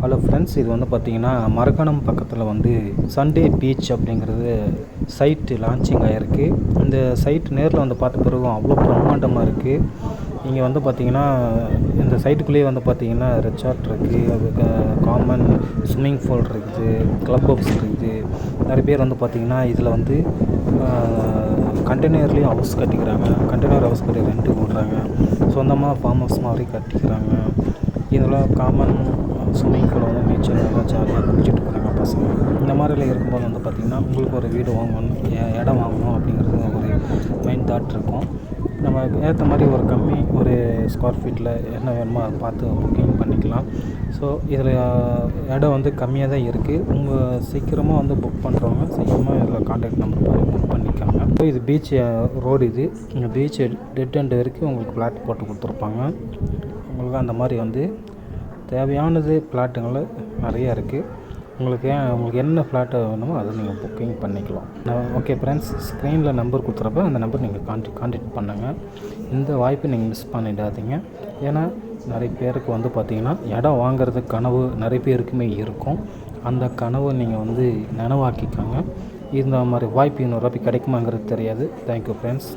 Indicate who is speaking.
Speaker 1: Hello friends, இது வந்து பார்த்திங்கன்னா மரக்காணம் பக்கத்தில் வந்து சண்டே பீச் அப்படிங்கிறது சைட்டு லான்ச்சிங் ஆகிருக்கு. இந்த சைட் நேரில் வந்து பார்த்த பிறகும் அவ்வளோ பிரம்மாண்டமாக இருக்குது. இங்கே வந்து பார்த்திங்கன்னா இந்த சைட்டுக்குள்ளேயே வந்து பார்த்திங்கன்னா ரெசார்ட் இருக்குது, அது காமன் ஸ்விம்மிங் பூல் இருக்குது, க்ளப் ஹவுஸ் இருக்குது. நிறைய பேர் வந்து பார்த்திங்கன்னா இதில் வந்து கண்டெய்னர்லேயும் ஹவுஸ் கட்டிக்கிறாங்க. கண்டெய்னர் ஹவுஸ் கட்டி ரெண்ட்டு விடுறாங்க. சொந்தமாக ஃபார்ம் ஹவுஸ் மாதிரி கட்டிக்கிறாங்க. இதெல்லாம் காமன் ஸ்விம்மிங் பூல் வந்து நீச்சல் நல்லா ஜாலியாக குளிச்சுட்டு போகிறாங்க பசங்க. இந்த மாதிரிலாம் இருக்கும்போது வந்து பார்த்திங்கன்னா உங்களுக்கு ஒரு வீடு வாங்கணும், இடம் வாங்கணும் அப்படிங்கிறது ஒரு மைண்ட் தாட் இருக்கும். நம்ம ஏற்ற மாதிரி ஒரு ஸ்கொயர் ஃபீட்டில் என்ன வேணுமோ அதை பார்த்து புக்கிங் பண்ணிக்கலாம். ஸோ இதில் இடம் வந்து கம்மியாக தான் இருக்குது. உங்கள் சீக்கிரமாக வந்து புக் பண்ணுறவங்க சீக்கிரமாக இதில் கான்டாக்ட் நம்பர் பண்ணி புக் பண்ணிக்காங்க. ஸோ இது பீச் ரோடு. இந்த பீச் டெட் எண்ட் வரைக்கும் உங்களுக்கு ஃப்ளாட் போட்டு கொடுத்துருப்பாங்க. உங்களுக்கு அந்த மாதிரி வந்து தேவையானது ஃப்ளாட்டுங்கள் நிறையா இருக்குது. உங்களுக்கு என்ன ஃப்ளாட்டு வேணுமோ அதை நீங்கள் புக்கிங் பண்ணிக்கலாம். ஓகே ஃப்ரெண்ட்ஸ், ஸ்க்ரீனில் நம்பர் கொடுத்துறப்ப அந்த நம்பர் நீங்கள் கான்டாக்ட் பண்ணுங்கள். இந்த வாய்ப்பை நீங்கள் மிஸ் பண்ணிடாதீங்க. ஏன்னா நிறைய பேருக்கு வந்து பார்த்திங்கன்னா இடம் வாங்குறது கனவு நிறைய பேருக்குமே இருக்கும். அந்த கனவை நீங்கள் வந்து நனவாக்கிக்கோங்க. இந்த மாதிரி வாய்ப்பு இன்னொரு வாய்ப்பு கிடைக்குமாங்கிறது தெரியாது. Thank you friends.